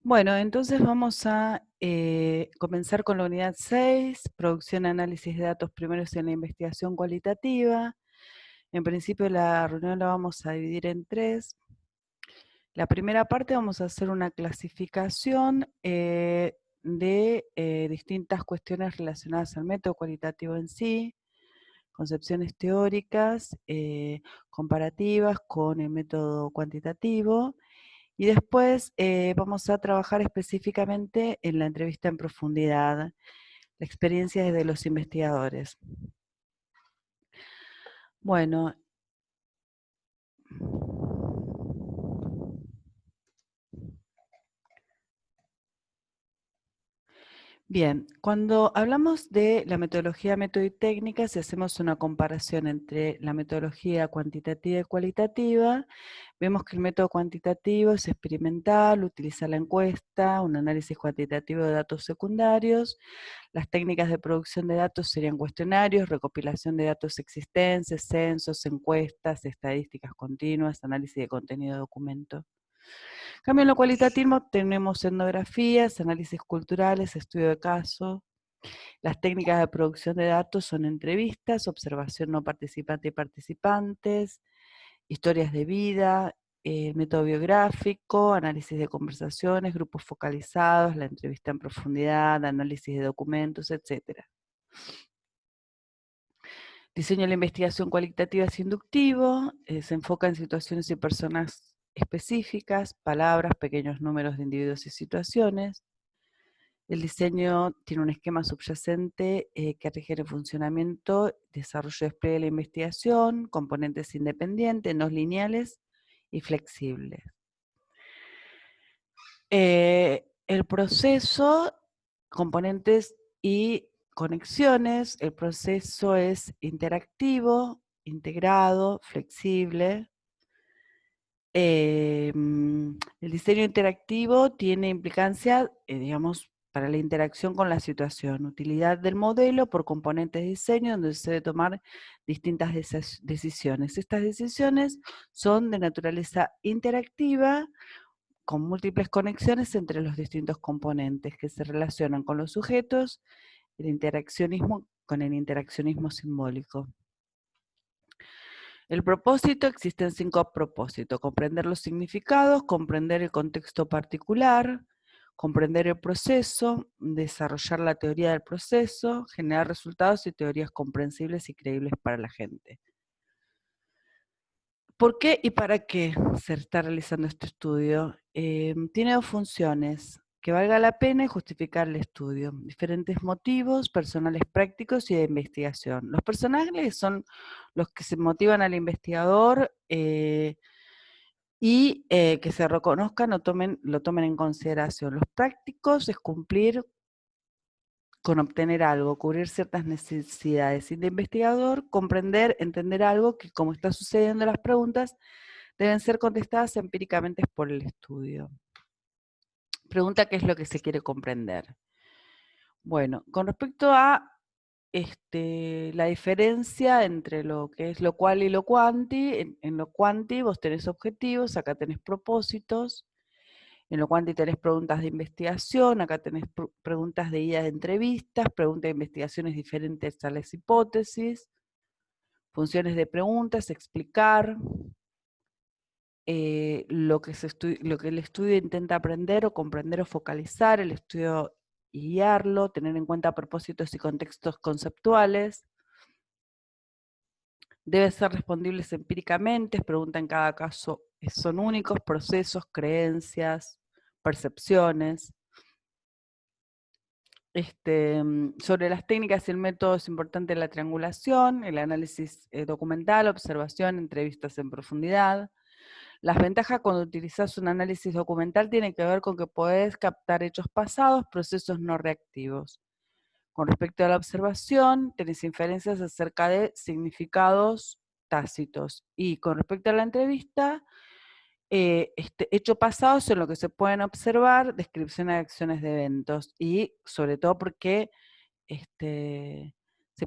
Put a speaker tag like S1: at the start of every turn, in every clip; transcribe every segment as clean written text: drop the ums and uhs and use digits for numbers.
S1: Bueno, entonces vamos a comenzar con la unidad 6, producción y análisis de datos primeros en la investigación cualitativa. En principio la reunión la vamos a dividir en 3. La primera parte vamos a hacer una clasificación de distintas cuestiones relacionadas al método cualitativo en sí, concepciones teóricas, comparativas con el método cuantitativo. Y después vamos a trabajar específicamente en la entrevista en profundidad, la experiencia de los investigadores. Bueno. Bien, cuando hablamos de la metodología, método y técnica, si hacemos una comparación entre la metodología cuantitativa y cualitativa, vemos que el método cuantitativo es experimental, utiliza la encuesta, un análisis cuantitativo de datos secundarios. Las técnicas de producción de datos serían cuestionarios, recopilación de datos existentes, censos, encuestas, estadísticas continuas, análisis de contenido de documento. En cambio, en lo cualitativo tenemos etnografías, análisis culturales, estudio de caso. Las técnicas de producción de datos son entrevistas, observación no participante y participantes, historias de vida, método biográfico, análisis de conversaciones, grupos focalizados, la entrevista en profundidad, análisis de documentos, etc. Diseño de la investigación cualitativa es inductivo, se enfoca en situaciones y personas específicas, palabras, pequeños números de individuos y situaciones. El diseño tiene un esquema subyacente que rige el funcionamiento, desarrollo y despliegue de la investigación, componentes independientes, no lineales y flexibles. El proceso, componentes y conexiones, el proceso es interactivo, integrado, flexible. El diseño interactivo tiene implicancia, digamos, para la interacción con la situación, utilidad del modelo por componentes de diseño donde se debe tomar distintas decisiones. Estas decisiones son de naturaleza interactiva, con múltiples conexiones entre los distintos componentes que se relacionan con los sujetos, el interaccionismo con el interaccionismo simbólico. El propósito, existen 5 propósitos: comprender los significados, comprender el contexto particular, comprender el proceso, desarrollar la teoría del proceso, generar resultados y teorías comprensibles y creíbles para la gente. ¿Por qué y para qué se está realizando este estudio? Tiene 2 funciones: que valga la pena y justificar el estudio. Diferentes motivos, personales prácticos y de investigación. Los personales son los que se motivan al investigador y que se reconozcan o lo tomen en consideración. Los prácticos es cumplir con obtener algo, cubrir ciertas necesidades. Y de investigador, comprender, entender algo que, como está sucediendo en las preguntas, deben ser contestadas empíricamente por el estudio. Pregunta: ¿qué es lo que se quiere comprender? Bueno, con respecto a la diferencia entre lo que es lo cual y lo cuanti, en lo cuanti vos tenés objetivos, acá tenés propósitos. En lo cuanti tenés preguntas de investigación, acá tenés preguntas de guía de entrevistas, preguntas de investigaciones diferentes a las hipótesis, funciones de preguntas, explicar lo que el estudio intenta aprender o comprender o focalizar, el estudio y guiarlo, tener en cuenta propósitos y contextos conceptuales. Debe ser respondibles empíricamente, pregunta en cada caso, son únicos, procesos, creencias, percepciones. Sobre las técnicas y el método es importante la triangulación, el análisis documental, observación, entrevistas en profundidad. Las ventajas cuando utilizas un análisis documental tienen que ver con que podés captar hechos pasados, procesos no reactivos. Con respecto a la observación, tenés inferencias acerca de significados tácitos. Y con respecto a la entrevista, hechos pasados son lo que se pueden observar, descripción de acciones de eventos. Y sobre todo porque se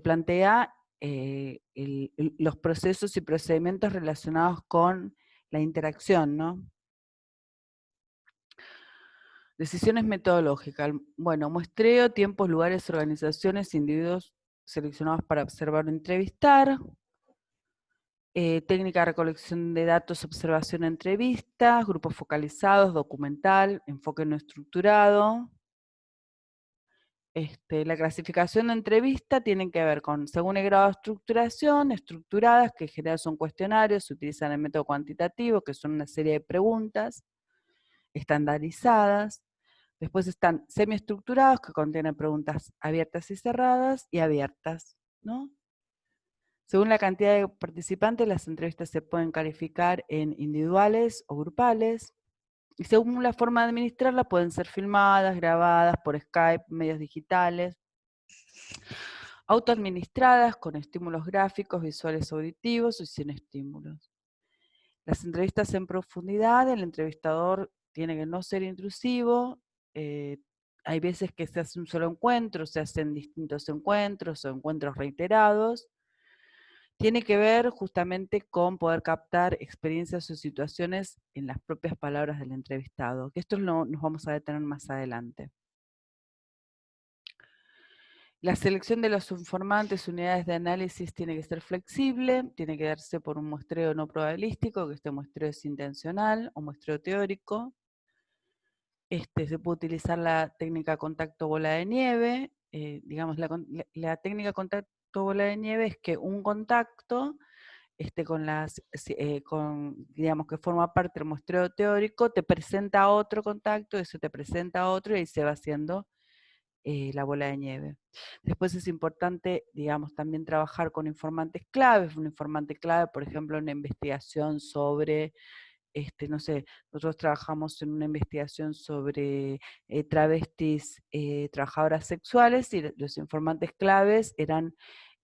S1: plantea los procesos y procedimientos relacionados con la interacción, ¿no? Decisiones metodológicas. Bueno, muestreo, tiempos, lugares, organizaciones, individuos seleccionados para observar o entrevistar. Técnica de recolección de datos, observación, entrevistas, grupos focalizados, documental, enfoque no estructurado. La clasificación de entrevista tiene que ver con, según el grado de estructuración, estructuradas, que en general son cuestionarios, se utilizan el método cuantitativo, que son una serie de preguntas estandarizadas. Después están semiestructurados, que contienen preguntas abiertas y cerradas, y abiertas, ¿no? Según la cantidad de participantes, las entrevistas se pueden calificar en individuales o grupales, y según la forma de administrarlas, pueden ser filmadas, grabadas por Skype, medios digitales, autoadministradas, con estímulos gráficos, visuales, auditivos y sin estímulos. Las entrevistas en profundidad, el entrevistador tiene que no ser intrusivo, hay veces que se hace un solo encuentro, se hacen distintos encuentros o encuentros reiterados. Tiene que ver justamente con poder captar experiencias o situaciones en las propias palabras del entrevistado, que esto nos vamos a detener más adelante. La selección de los informantes, unidades de análisis, tiene que ser flexible, tiene que darse por un muestreo no probabilístico, que este muestreo es intencional, o muestreo teórico. Se puede utilizar la técnica contacto bola de nieve. Digamos, la técnica contacto bola de nieve es que un contacto digamos que forma parte del muestreo teórico, te presenta a otro contacto, eso te presenta a otro y ahí se va haciendo la bola de nieve. Después es importante, digamos, también trabajar con informantes claves. Un informante clave, por ejemplo, una investigación sobre, no sé, nosotros trabajamos en una investigación sobre travestis trabajadoras sexuales, y los informantes claves eran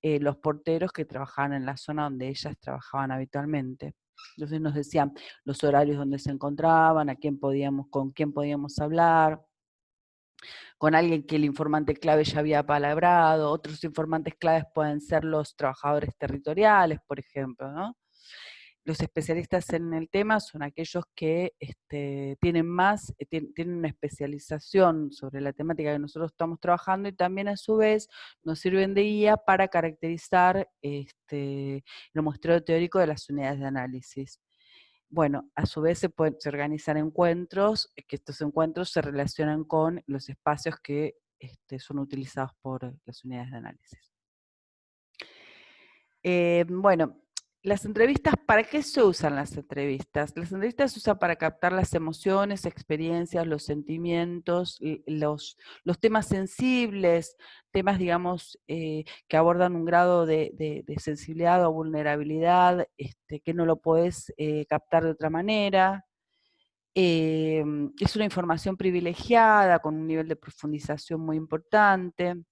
S1: los porteros que trabajaban en la zona donde ellas trabajaban habitualmente. Entonces nos decían los horarios donde se encontraban, con quién podíamos hablar, con alguien que el informante clave ya había palabrado. Otros informantes claves pueden ser los trabajadores territoriales, por ejemplo, ¿no? Los especialistas en el tema son aquellos que tienen una especialización sobre la temática que nosotros estamos trabajando, y también a su vez nos sirven de guía para caracterizar el muestreo teórico de las unidades de análisis. Bueno, a su vez se organizan encuentros, que estos encuentros se relacionan con los espacios que son utilizados por las unidades de análisis. Bueno, las entrevistas, ¿para qué se usan las entrevistas? Las entrevistas se usan para captar las emociones, experiencias, los sentimientos, los temas sensibles, temas, digamos, que abordan un grado de sensibilidad o vulnerabilidad, que no lo podés captar de otra manera. Es una información privilegiada, con un nivel de profundización muy importante.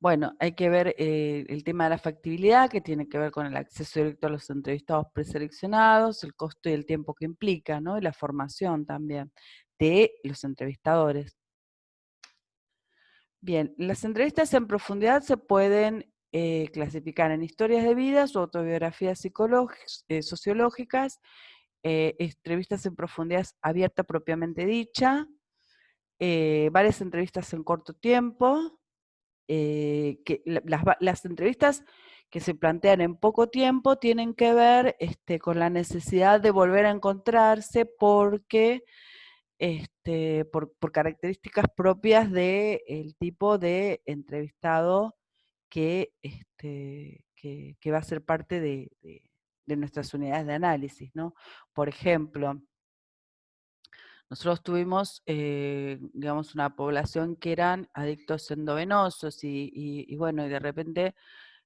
S1: Bueno, hay que ver el tema de la factibilidad, que tiene que ver con el acceso directo a los entrevistados preseleccionados, el costo y el tiempo que implica, ¿no? Y la formación también de los entrevistadores. Bien, las entrevistas en profundidad se pueden clasificar en historias de vidas o autobiografías sociológicas, entrevistas en profundidad abierta propiamente dicha, varias entrevistas en corto tiempo, que las entrevistas que se plantean en poco tiempo tienen que ver con la necesidad de volver a encontrarse, porque por características propias del tipo de entrevistado que va a ser parte de nuestras unidades de análisis, ¿no? Por ejemplo, nosotros tuvimos, digamos, una población que eran adictos endovenosos, y bueno, y de repente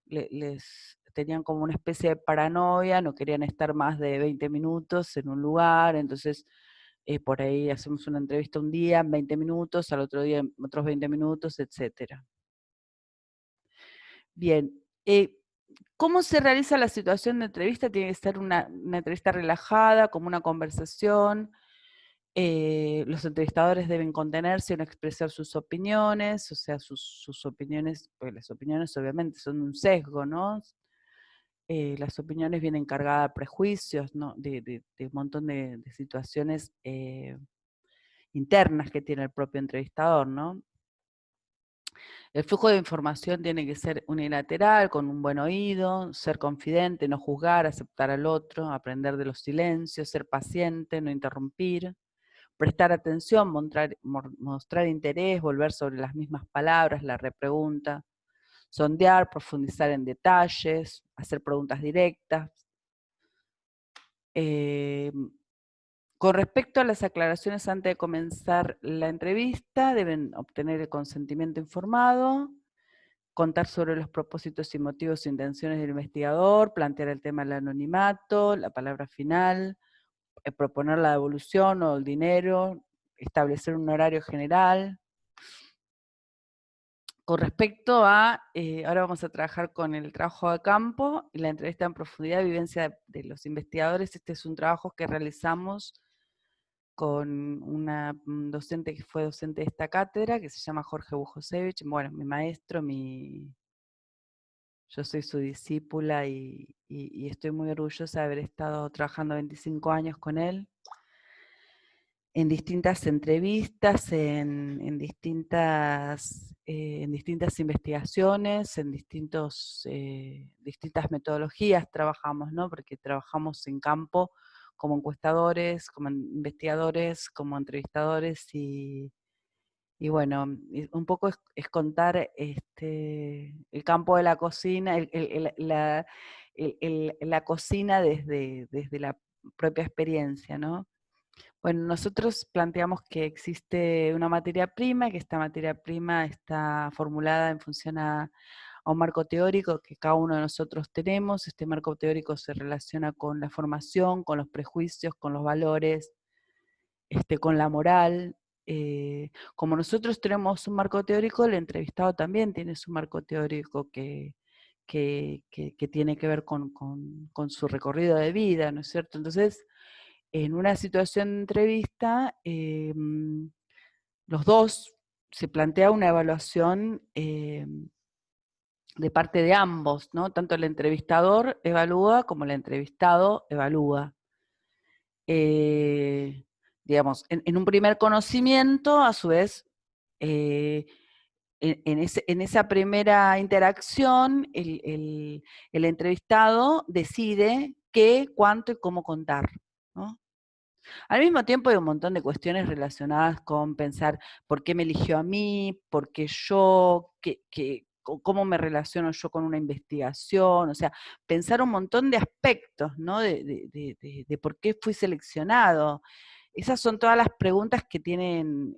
S1: les tenían como una especie de paranoia, no querían estar más de 20 minutos en un lugar. Entonces por ahí hacemos una entrevista un día en 20 minutos, al otro día en otros 20 minutos, etcétera. Bien, ¿cómo se realiza la situación de entrevista? Tiene que ser una entrevista relajada, como una conversación. Los entrevistadores deben contenerse y no expresar sus opiniones, o sea, sus opiniones, porque las opiniones obviamente son un sesgo, ¿no? Las opiniones vienen cargadas de prejuicios, ¿no? De un montón de situaciones internas que tiene el propio entrevistador, ¿no? El flujo de información tiene que ser unilateral, con un buen oído, ser confidente, no juzgar, aceptar al otro, aprender de los silencios, ser paciente, no interrumpir, prestar atención, mostrar interés, volver sobre las mismas palabras, la repregunta, sondear, profundizar en detalles, hacer preguntas directas. Con respecto a las aclaraciones antes de comenzar la entrevista, deben obtener el consentimiento informado, contar sobre los propósitos y motivos e intenciones del investigador, plantear el tema del anonimato, la palabra final, proponer la devolución o el dinero, establecer un horario general. Con respecto a, ahora vamos a trabajar con el trabajo de campo y la entrevista en profundidad, vivencia de los investigadores. Este es un trabajo que realizamos con una docente que fue docente de esta cátedra, que se llama Jorge Bujosevich, bueno, mi maestro, yo soy su discípula y estoy muy orgullosa de haber estado trabajando 25 años con él, en distintas entrevistas, en distintas investigaciones, en distintas metodologías trabajamos, ¿no? Porque trabajamos en campo como encuestadores, como investigadores, como entrevistadores y bueno, un poco es contar el campo de la cocina, la cocina desde la propia experiencia, ¿no? Bueno, nosotros planteamos que existe una materia prima, que esta materia prima está formulada en función a un marco teórico que cada uno de nosotros tenemos. Este marco teórico se relaciona con la formación, con los prejuicios, con los valores, con la moral. Como nosotros tenemos un marco teórico, el entrevistado también tiene su marco teórico que tiene que ver con su recorrido de vida, ¿no es cierto? Entonces, en una situación de entrevista, los dos se plantea una evaluación de parte de ambos, ¿no? Tanto el entrevistador evalúa como el entrevistado evalúa. Digamos, en un primer conocimiento, a su vez, en esa primera interacción, el entrevistado decide qué, cuánto y cómo contar, ¿no? Al mismo tiempo hay un montón de cuestiones relacionadas con pensar por qué me eligió a mí, por qué yo, cómo me relaciono yo con una investigación, o sea, pensar un montón de aspectos, ¿no? De por qué fui seleccionado. Esas son todas las preguntas que tienen,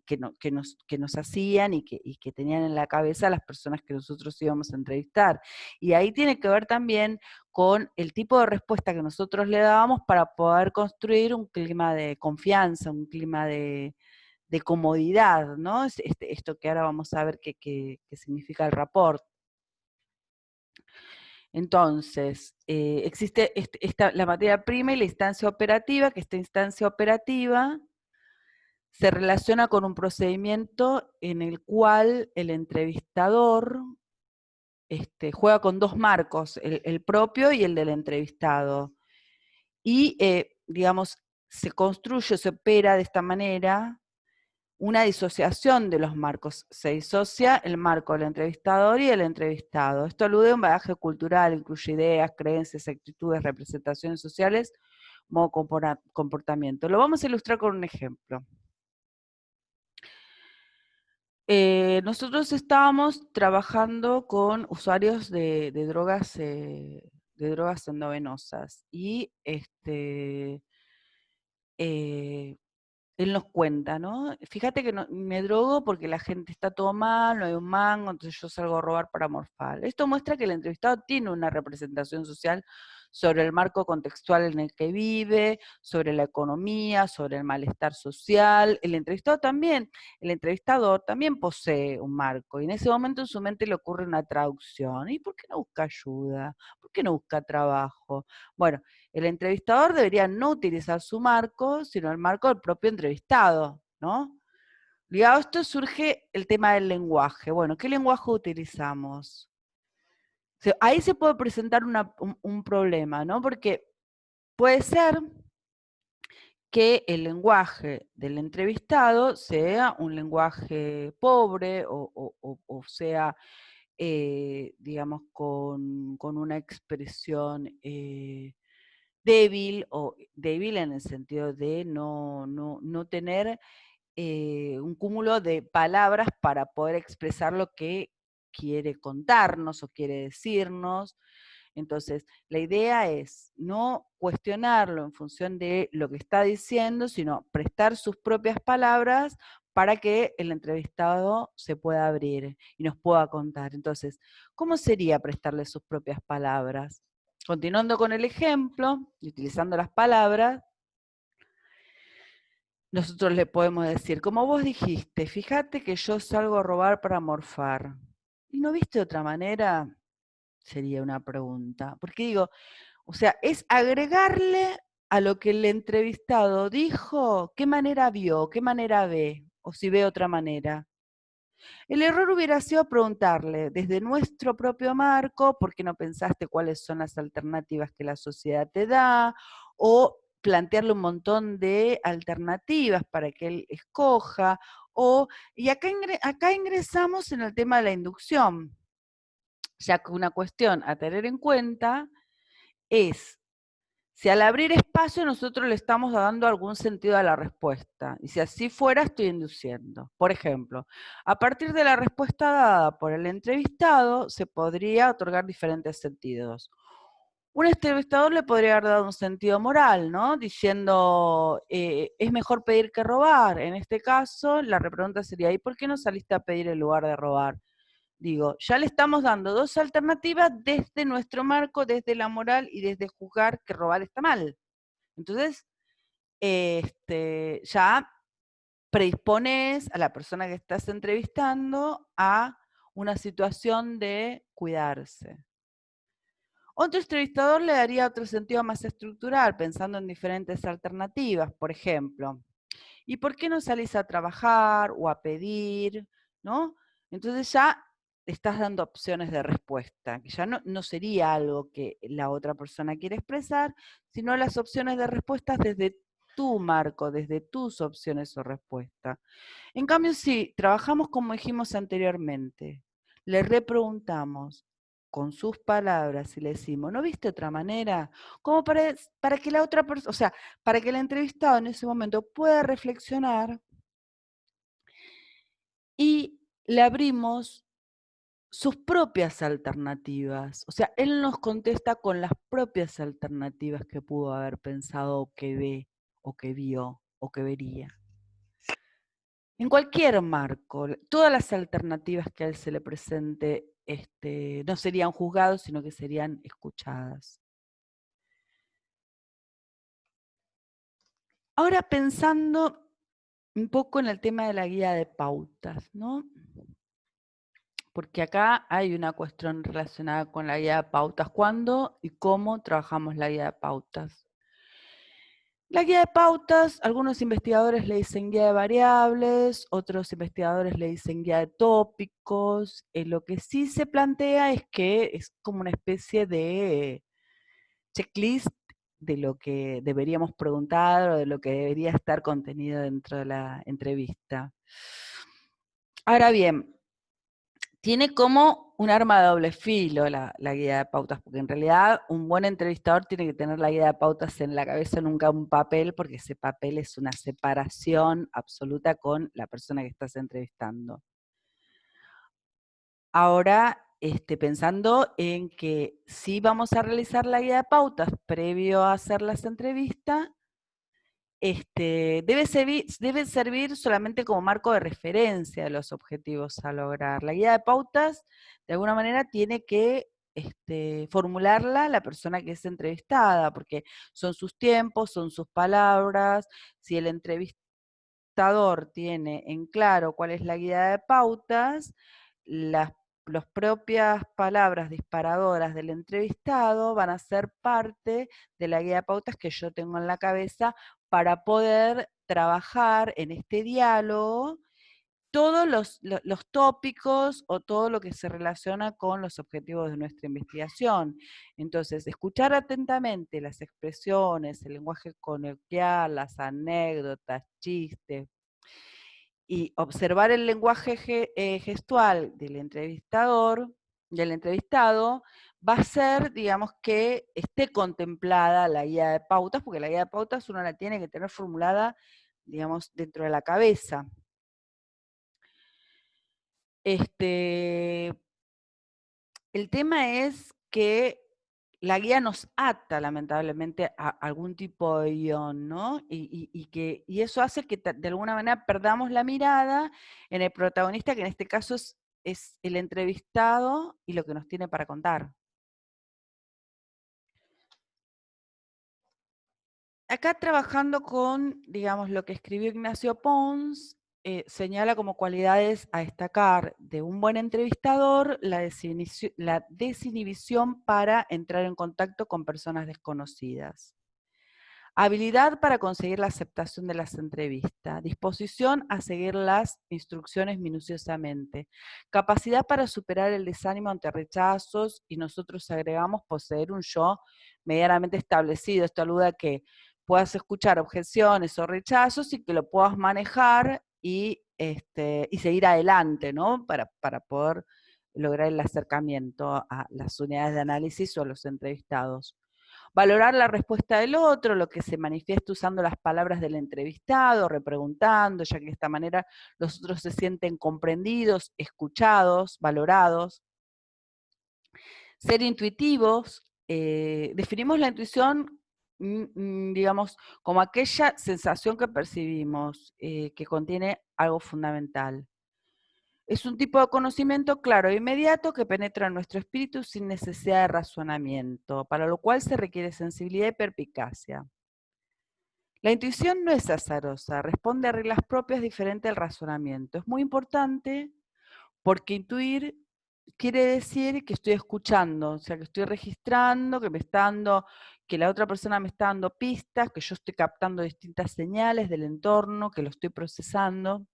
S1: que nos hacían y que tenían en la cabeza las personas que nosotros íbamos a entrevistar. Y ahí tiene que ver también con el tipo de respuesta que nosotros le dábamos para poder construir un clima de confianza, un clima de comodidad, ¿no? Esto que ahora vamos a ver qué significa el rapport. Entonces, existe la materia prima y la instancia operativa, que esta instancia operativa se relaciona con un procedimiento en el cual el entrevistador juega con dos marcos, el propio y el del entrevistado. Y, digamos, se construye, se opera de esta manera una disociación de los marcos. Se disocia el marco del entrevistador y el entrevistado. Esto alude a un bagaje cultural, incluye ideas, creencias, actitudes, representaciones sociales, modo comportamiento. Lo vamos a ilustrar con un ejemplo. Nosotros estábamos trabajando con usuarios de drogas endovenosas y él nos cuenta, ¿no? Fíjate que me drogo porque la gente está todo mal, no hay un mango, entonces yo salgo a robar para morfar. Esto muestra que el entrevistado tiene una representación social sobre el marco contextual en el que vive, sobre la economía, sobre el malestar social. El entrevistador también posee un marco, y en ese momento en su mente le ocurre una traducción. ¿Y por qué no busca ayuda? ¿Por qué no busca trabajo? Bueno, el entrevistador debería no utilizar su marco, sino el marco del propio entrevistado, ¿no? Ligado a esto surge el tema del lenguaje. Bueno, ¿qué lenguaje utilizamos? Ahí se puede presentar un problema, ¿no? Porque puede ser que el lenguaje del entrevistado sea un lenguaje pobre o sea, digamos, con una expresión débil, o débil en el sentido de no tener un cúmulo de palabras para poder expresar lo que quiere contarnos o quiere decirnos. Entonces, la idea es no cuestionarlo en función de lo que está diciendo, sino prestar sus propias palabras para que el entrevistado se pueda abrir y nos pueda contar. Entonces, ¿cómo sería prestarle sus propias palabras? Continuando con el ejemplo, utilizando las palabras, nosotros le podemos decir, como vos dijiste, fíjate que yo salgo a robar para morfar. ¿Y no viste otra manera? Sería una pregunta. Porque digo, o sea, es agregarle a lo que el entrevistado dijo, qué manera vio, qué manera ve, o si ve otra manera. El error hubiera sido preguntarle, desde nuestro propio marco, ¿por qué no pensaste cuáles son las alternativas que la sociedad te da? O plantearle un montón de alternativas para que él escoja. Y acá ingresamos en el tema de la inducción, ya que una cuestión a tener en cuenta es si al abrir espacio nosotros le estamos dando algún sentido a la respuesta, y si así fuera estoy induciendo. Por ejemplo, a partir de la respuesta dada por el entrevistado se podría otorgar diferentes sentidos. Un entrevistador le podría haber dado un sentido moral, ¿no? Diciendo, es mejor pedir que robar. En este caso, la repregunta sería, ¿y por qué no saliste a pedir en lugar de robar? Digo, ya le estamos dando dos alternativas desde nuestro marco, desde la moral y desde juzgar que robar está mal. Entonces, ya predispones a la persona que estás entrevistando a una situación de cuidarse. Otro entrevistador le daría otro sentido más estructural, pensando en diferentes alternativas. Por ejemplo, ¿y por qué no salís a trabajar o a pedir? ¿No? Entonces ya estás dando opciones de respuesta, que ya no sería algo que la otra persona quiere expresar, sino las opciones de respuestas desde tu marco, desde tus opciones o respuesta. En cambio, si trabajamos como dijimos anteriormente, le repreguntamos con sus palabras y le decimos, ¿no viste otra manera? Como para que la otra persona, o sea, para que el entrevistado en ese momento pueda reflexionar y le abrimos sus propias alternativas. O sea, él nos contesta con las propias alternativas que pudo haber pensado o que ve, o que vio, o que vería. En cualquier marco, todas las alternativas que a él se le presente no serían juzgadas, sino que serían escuchadas. Ahora pensando un poco en el tema de la guía de pautas, ¿no? Porque acá hay una cuestión relacionada con la guía de pautas. ¿Cuándo y cómo trabajamos la guía de pautas? La guía de pautas, algunos investigadores le dicen guía de variables, otros investigadores le dicen guía de tópicos. Lo que sí se plantea es que es como una especie de checklist de lo que deberíamos preguntar o de lo que debería estar contenido dentro de la entrevista. Ahora bien, tiene como un arma de doble filo la guía de pautas, porque en realidad un buen entrevistador tiene que tener la guía de pautas en la cabeza, nunca un papel, porque ese papel es una separación absoluta con la persona que estás entrevistando. Ahora, pensando en que si vamos a realizar la guía de pautas previo a hacer las entrevistas, debe servir solamente como marco de referencia de los objetivos a lograr. La guía de pautas, de alguna manera, tiene que formularla la persona que es entrevistada, porque son sus tiempos, son sus palabras. Si el entrevistador tiene en claro cuál es la guía de pautas, las propias palabras disparadoras del entrevistado van a ser parte de la guía de pautas que yo tengo en la cabeza para poder trabajar en este diálogo todos los tópicos o todo lo que se relaciona con los objetivos de nuestra investigación. Entonces, escuchar atentamente las expresiones, el lenguaje coloquial, las anécdotas, chistes, y observar el lenguaje gestual del entrevistado, va a ser, digamos, que esté contemplada la guía de pautas, porque la guía de pautas uno la tiene que tener formulada, digamos, dentro de la cabeza. El tema es que la guía nos ata, lamentablemente, a algún tipo de guión, ¿no? Y eso hace que de alguna manera perdamos la mirada en el protagonista, que en este caso es el entrevistado y lo que nos tiene para contar. Acá trabajando con, digamos, lo que escribió Ignacio Pons, señala como cualidades a destacar de un buen entrevistador la desinhibición para entrar en contacto con personas desconocidas. Habilidad para conseguir la aceptación de las entrevistas, disposición a seguir las instrucciones minuciosamente, capacidad para superar el desánimo ante rechazos, y nosotros agregamos poseer un yo medianamente establecido. Esto alude a que puedas escuchar objeciones o rechazos y que lo puedas manejar y seguir adelante, ¿no? Para poder lograr el acercamiento a las unidades de análisis o a los entrevistados. Valorar la respuesta del otro, lo que se manifiesta usando las palabras del entrevistado, repreguntando, ya que de esta manera los otros se sienten comprendidos, escuchados, valorados. Ser intuitivos, definimos la intuición, digamos, como aquella sensación que percibimos, que contiene algo fundamental. Es un tipo de conocimiento claro e inmediato que penetra en nuestro espíritu sin necesidad de razonamiento, para lo cual se requiere sensibilidad y perspicacia. La intuición no es azarosa, responde a reglas propias diferentes al razonamiento. Es muy importante porque intuir quiere decir que estoy escuchando, o sea, que estoy registrando, que la otra persona me está dando pistas, que yo estoy captando distintas señales del entorno, que lo estoy procesando.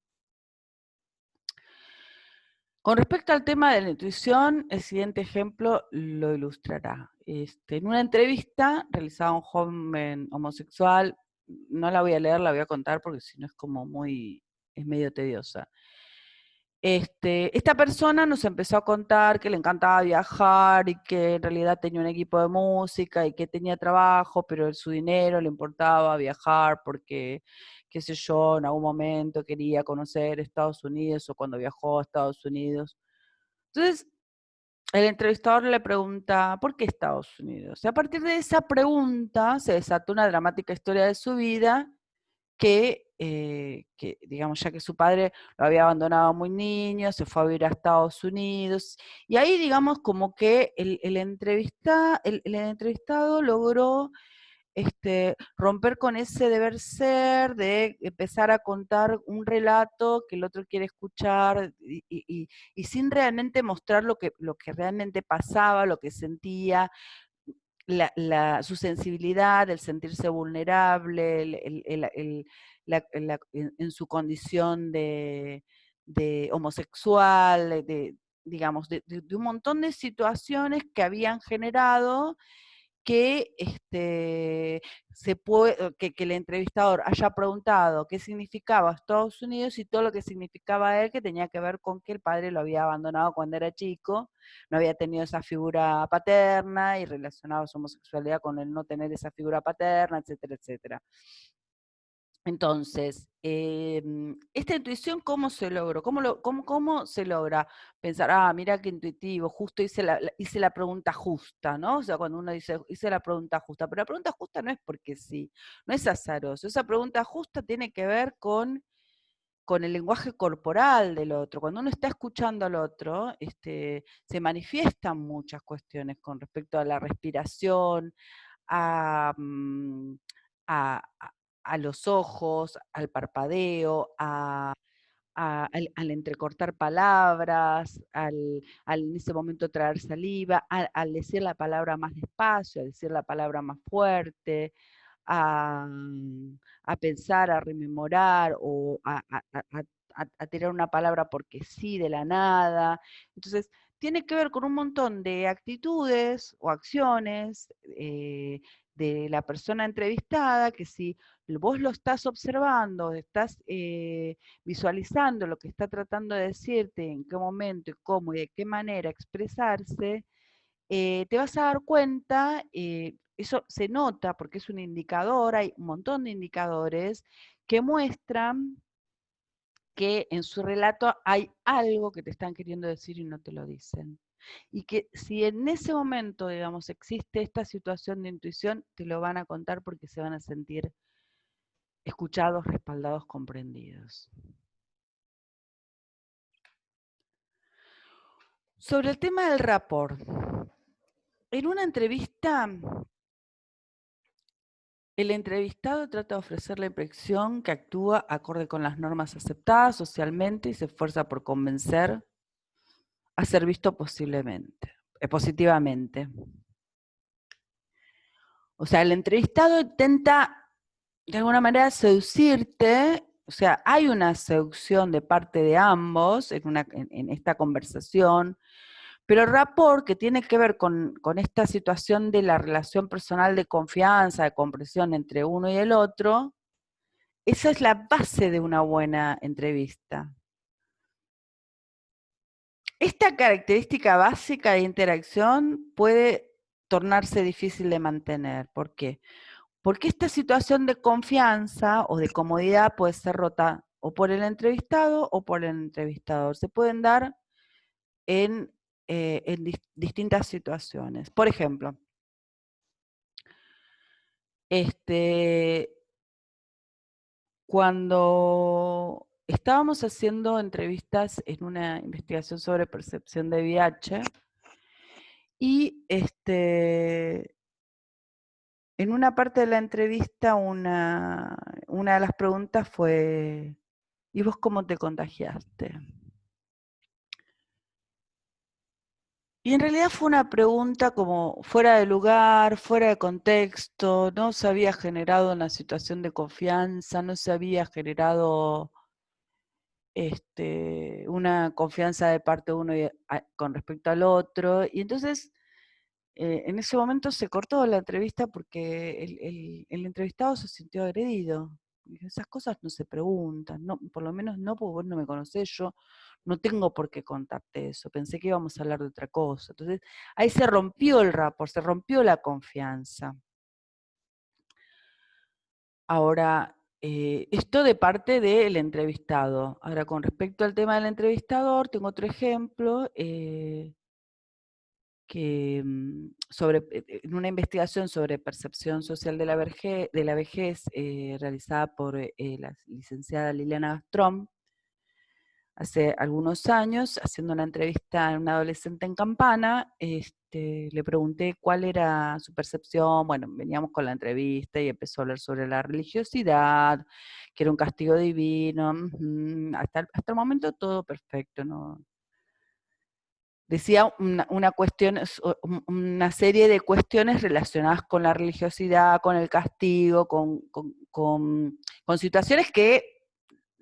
S1: Con respecto al tema de la intuición, el siguiente ejemplo lo ilustrará. En una entrevista realizada a un joven homosexual, no la voy a leer, la voy a contar porque si no es medio tediosa. Esta persona nos empezó a contar que le encantaba viajar y que en realidad tenía un equipo de música y que tenía trabajo, pero su dinero le importaba viajar porque, qué sé yo, en algún momento quería conocer Estados Unidos o cuando viajó a Estados Unidos. Entonces, el entrevistador le pregunta, ¿por qué Estados Unidos? Y a partir de esa pregunta se desató una dramática historia de su vida digamos, ya que su padre lo había abandonado muy niño, se fue a vivir a Estados Unidos, y ahí, digamos, como que el entrevistado logró romper con ese deber ser, de empezar a contar un relato que el otro quiere escuchar, y sin realmente mostrar lo que realmente pasaba, lo que sentía, su sensibilidad, el sentirse vulnerable, en su condición de homosexual, digamos, de un montón de situaciones que habían generado que, que el entrevistador haya preguntado qué significaba Estados Unidos y todo lo que significaba él, que tenía que ver con que el padre lo había abandonado cuando era chico, no había tenido esa figura paterna y relacionado su homosexualidad con el no tener esa figura paterna, etcétera, etcétera. Entonces, esta intuición, ¿cómo se logró? ¿Cómo se logra pensar, mira qué intuitivo, justo hice la pregunta justa, ¿no? O sea, cuando uno dice, hice la pregunta justa, pero la pregunta justa no es porque sí, no es azaroso. Esa pregunta justa tiene que ver con el lenguaje corporal del otro. Cuando uno está escuchando al otro, se manifiestan muchas cuestiones con respecto a la respiración, a, a, a los ojos, al parpadeo, al entrecortar palabras, al en ese momento traer saliva, al decir la palabra más despacio, al decir la palabra más fuerte, a, a pensar, a rememorar o a tirar una palabra porque sí, de la nada. Entonces, tiene que ver con un montón de actitudes o acciones de la persona entrevistada, que si vos lo estás observando, estás visualizando lo que está tratando de decirte, en qué momento, y cómo y de qué manera expresarse, te vas a dar cuenta, eso se nota porque es un indicador, hay un montón de indicadores que muestran que en su relato hay algo que te están queriendo decir y no te lo dicen. Y que si en ese momento, digamos, existe esta situación de intuición, te lo van a contar porque se van a sentir escuchados, respaldados, comprendidos. Sobre el tema del rapport. En una entrevista, el entrevistado trata de ofrecer la impresión que actúa acorde con las normas aceptadas socialmente y se esfuerza por convencer a ser visto positivamente. O sea, el entrevistado intenta de alguna manera seducirte, o sea, hay una seducción de parte de ambos en esta conversación, pero el rapport, que tiene que ver con esta situación de la relación personal de confianza, de comprensión entre uno y el otro, esa es la base de una buena entrevista. Esta característica básica de interacción puede tornarse difícil de mantener. ¿Por qué? Porque esta situación de confianza o de comodidad puede ser rota o por el entrevistado o por el entrevistador. Se pueden dar en distintas situaciones. Por ejemplo, cuando estábamos haciendo entrevistas en una investigación sobre percepción de VIH, y en una parte de la entrevista, una de las preguntas fue, ¿y vos cómo te contagiaste? Y en realidad fue una pregunta como fuera de lugar, fuera de contexto, no se había generado una situación de confianza, no se había generado una confianza de parte de uno con respecto al otro. Y entonces, en ese momento se cortó la entrevista porque el entrevistado se sintió agredido. Y esas cosas no se preguntan, no, por lo menos no, porque vos no me conocés, yo no tengo por qué contarte eso, pensé que íbamos a hablar de otra cosa. Entonces, ahí se rompió el rapport, se rompió la confianza. Ahora, esto de parte del entrevistado. Ahora, con respecto al tema del entrevistador, tengo otro ejemplo, que en una investigación sobre percepción social de la vejez realizada por la licenciada Liliana Gastrom, hace algunos años, haciendo una entrevista a una adolescente en Campana, le pregunté cuál era su percepción. Bueno, veníamos con la entrevista y empezó a hablar sobre la religiosidad, que era un castigo divino. Hasta el momento todo perfecto, ¿no? Decía una serie de cuestiones relacionadas con la religiosidad, con el castigo, con situaciones que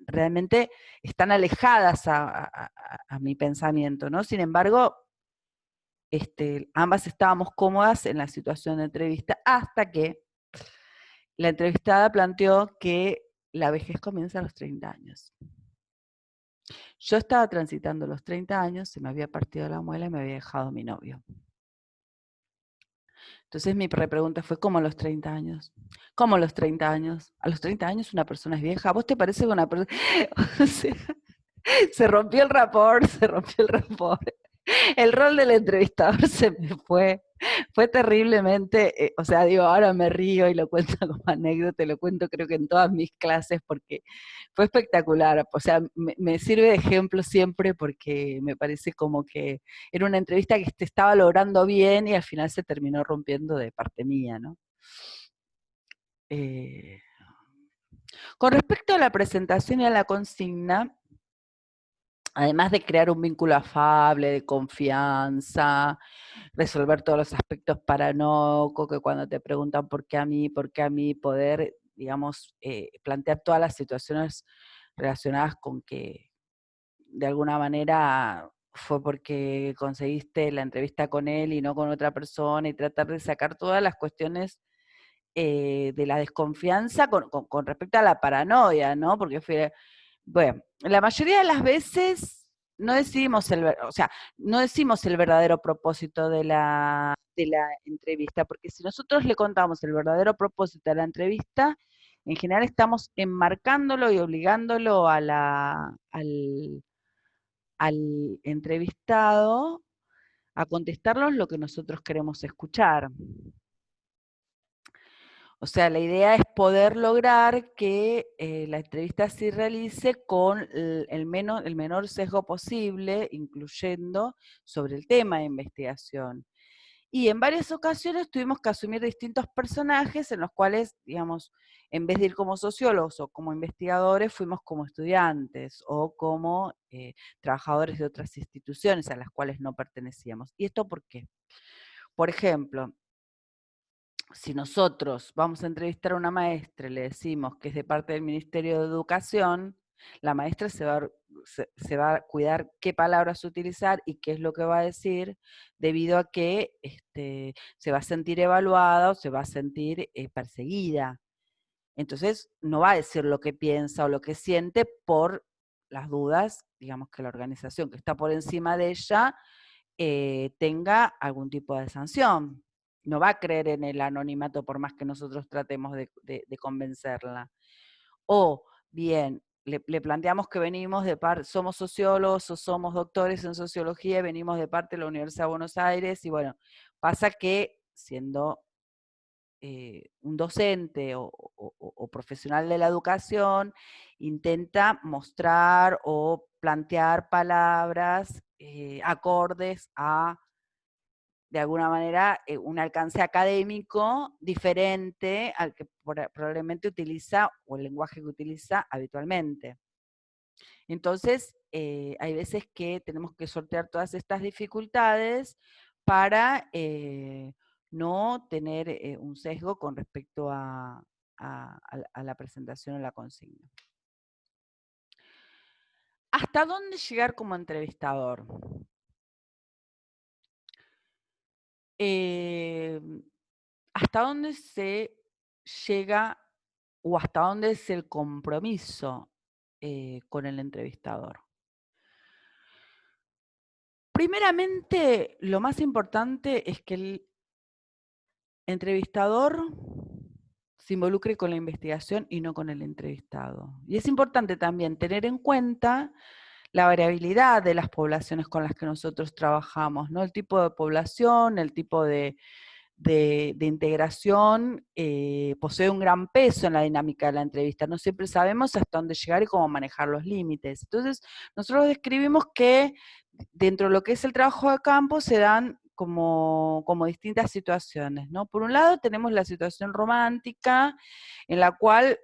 S1: realmente están alejadas a mi pensamiento, ¿no? Sin embargo, ambas estábamos cómodas en la situación de entrevista hasta que la entrevistada planteó que la vejez comienza a los 30 años. Yo estaba transitando los 30 años, se me había partido la muela y me había dejado mi novio. Entonces mi pregunta fue, ¿cómo a los 30 años? ¿Cómo a los 30 años? ¿A los 30 años una persona es vieja? ¿A vos te parece que una persona...? O sea, se rompió el rapport, se rompió el rapport. El rol del entrevistador se me fue terriblemente, o sea, digo, ahora me río y lo cuento como anécdota, lo cuento creo que en todas mis clases porque fue espectacular. O sea, me sirve de ejemplo siempre porque me parece como que era una entrevista que se estaba logrando bien y al final se terminó rompiendo de parte mía, ¿no? Con respecto a la presentación y a la consigna, además de crear un vínculo afable, de confianza, resolver todos los aspectos paranoicos, que cuando te preguntan por qué a mí, poder, digamos, plantear todas las situaciones relacionadas con que de alguna manera fue porque conseguiste la entrevista con él y no con otra persona, y tratar de sacar todas las cuestiones de la desconfianza con respecto a la paranoia, ¿no? Porque fue, bueno, la mayoría de las veces no decidimos o sea, no decimos el verdadero propósito de la entrevista, porque si nosotros le contamos el verdadero propósito de la entrevista, en general estamos enmarcándolo y obligándolo al entrevistado a contestarnos lo que nosotros queremos escuchar. O sea, la idea es poder lograr que la entrevista se realice con el menor sesgo posible, incluyendo sobre el tema de investigación. Y en varias ocasiones tuvimos que asumir distintos personajes en los cuales, digamos, en vez de ir como sociólogos o como investigadores, fuimos como estudiantes o como trabajadores de otras instituciones a las cuales no pertenecíamos. ¿Y esto por qué? Por ejemplo, si nosotros vamos a entrevistar a una maestra y le decimos que es de parte del Ministerio de Educación, la maestra se va a cuidar qué palabras utilizar y qué es lo que va a decir, debido a que se va a sentir evaluada o se va a sentir perseguida. Entonces, no va a decir lo que piensa o lo que siente por las dudas, digamos, que la organización que está por encima de ella tenga algún tipo de sanción. No va a creer en el anonimato por más que nosotros tratemos de convencerla. O bien, le planteamos que venimos somos sociólogos o somos doctores en sociología, venimos de parte de la Universidad de Buenos Aires, y bueno, pasa que siendo un docente o profesional de la educación, intenta mostrar o plantear palabras acordes a, de alguna manera, un alcance académico diferente al que probablemente utiliza, o el lenguaje que utiliza habitualmente. Entonces, hay veces que tenemos que sortear todas estas dificultades para no tener un sesgo con respecto a la presentación o la consigna. ¿Hasta dónde llegar como entrevistador? ¿Hasta dónde se llega o hasta dónde es el compromiso con el entrevistador? Primeramente, lo más importante es que el entrevistador se involucre con la investigación y no con el entrevistado. Y es importante también tener en cuenta la variabilidad de las poblaciones con las que nosotros trabajamos, ¿no? El tipo de población, el tipo de integración posee un gran peso en la dinámica de la entrevista. No siempre sabemos hasta dónde llegar y cómo manejar los límites. Entonces, nosotros describimos que dentro de lo que es el trabajo de campo se dan como distintas situaciones, ¿no? Por un lado tenemos la situación romántica, en la cual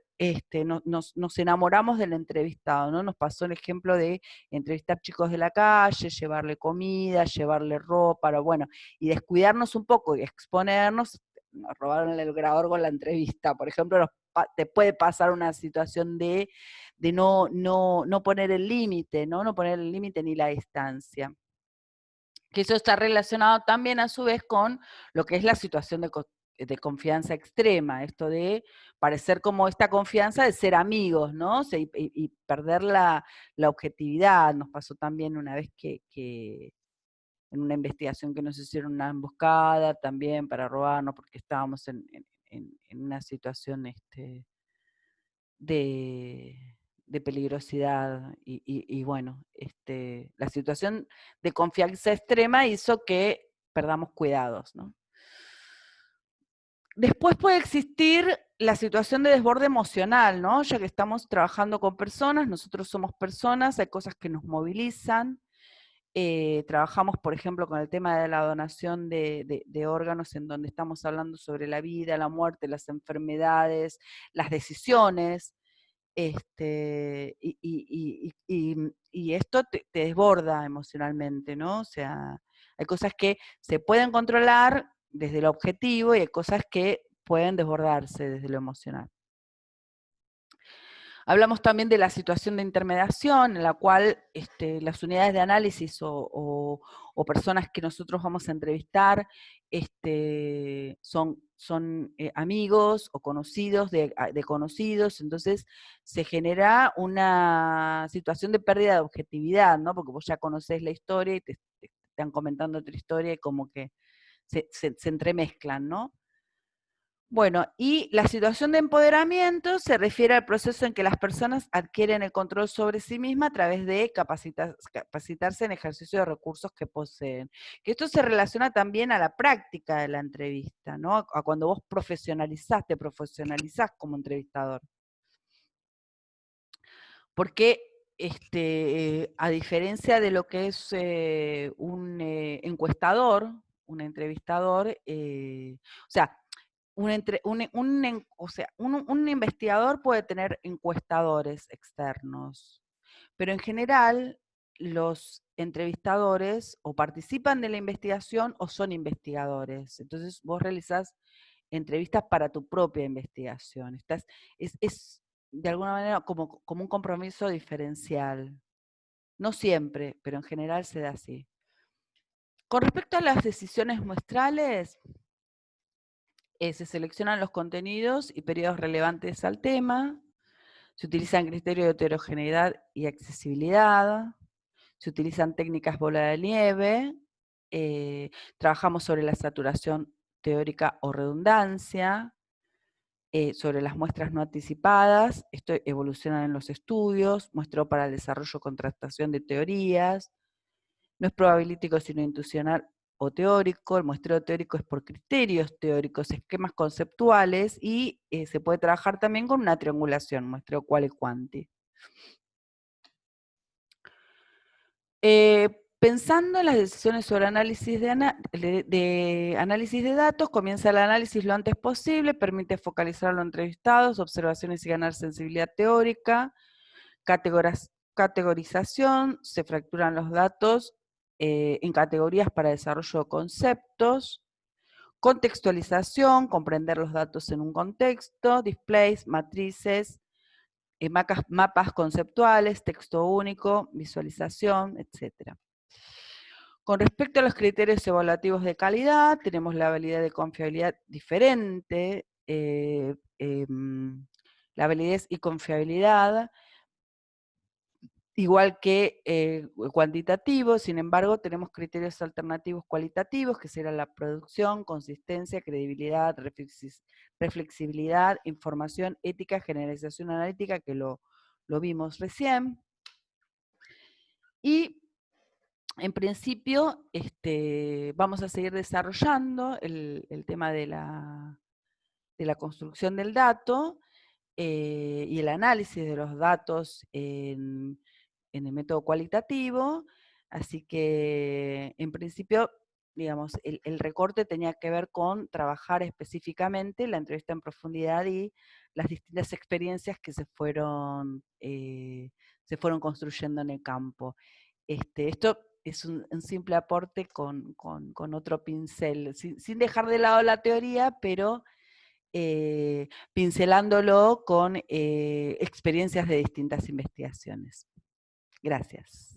S1: nos enamoramos del entrevistado, ¿no? Nos pasó el ejemplo de entrevistar chicos de la calle, llevarle comida, llevarle ropa, bueno, y descuidarnos un poco y exponernos. Nos robaron el grabador con la entrevista, por ejemplo, te puede pasar una situación de no poner el límite, ¿no? No poner el límite ni la distancia. Que eso está relacionado también a su vez con lo que es la situación de confianza extrema, esto de parecer como esta confianza de ser amigos, ¿no? O sea, y perder la objetividad. Nos pasó también una vez que en una investigación que nos hicieron una emboscada también para robarnos, porque estábamos en una situación de peligrosidad y bueno, la situación de confianza extrema hizo que perdamos cuidados, ¿no? Después puede existir la situación de desborde emocional, ¿no? Ya que estamos trabajando con personas, nosotros somos personas, hay cosas que nos movilizan. Trabajamos, por ejemplo, con el tema de la donación de órganos, en donde estamos hablando sobre la vida, la muerte, las enfermedades, las decisiones. Y esto te desborda emocionalmente, ¿no? O sea, hay cosas que se pueden controlar desde lo objetivo y hay cosas que pueden desbordarse desde lo emocional. Hablamos también de la situación de intermediación, en la cual las unidades de análisis o personas que nosotros vamos a entrevistar son amigos o conocidos de conocidos, entonces se genera una situación de pérdida de objetividad, ¿no? Porque vos ya conocés la historia y te están comentando otra historia y como que se entremezclan, ¿no? Bueno, y la situación de empoderamiento se refiere al proceso en que las personas adquieren el control sobre sí mismas a través de capacitarse en ejercicio de recursos que poseen. Que esto se relaciona también a la práctica de la entrevista, ¿no? A cuando vos te profesionalizás como entrevistador. Porque a diferencia de lo que es un encuestador, un entrevistador, o sea, un investigador puede tener encuestadores externos, pero en general los entrevistadores o participan de la investigación o son investigadores. Entonces vos realizás entrevistas para tu propia investigación. Es de alguna manera como un compromiso diferencial. No siempre, pero en general se da así. Con respecto a las decisiones muestrales, se seleccionan los contenidos y periodos relevantes al tema, se utilizan criterios de heterogeneidad y accesibilidad, se utilizan técnicas bola de nieve, trabajamos sobre la saturación teórica o redundancia, sobre las muestras no anticipadas, esto evoluciona en los estudios, muestró para el desarrollo o contrastación de teorías, no es probabilístico sino intuicional o teórico, el muestreo teórico es por criterios teóricos, esquemas conceptuales, y se puede trabajar también con una triangulación, muestreo cual y quanti. Pensando en las decisiones sobre análisis de análisis de datos, comienza el análisis lo antes posible, permite focalizar a los entrevistados, observaciones y ganar sensibilidad teórica, categorización, se fracturan los datos en categorías para desarrollo de conceptos, contextualización, comprender los datos en un contexto, displays, matrices, mapas conceptuales, texto único, visualización, etc. Con respecto a los criterios evaluativos de calidad, tenemos la validez de confiabilidad diferente, la validez y confiabilidad, igual que cuantitativo. Sin embargo, tenemos criterios alternativos cualitativos, que serán la producción, consistencia, credibilidad, reflexibilidad, información, ética, generalización analítica, que lo vimos recién. Y en principio vamos a seguir desarrollando el tema de la construcción del dato y el análisis de los datos en el método cualitativo, así que en principio, digamos, el recorte tenía que ver con trabajar específicamente la entrevista en profundidad y las distintas experiencias que se fueron construyendo en el campo. Esto es un simple aporte con otro pincel, sin dejar de lado la teoría, pero pincelándolo con experiencias de distintas investigaciones. Gracias.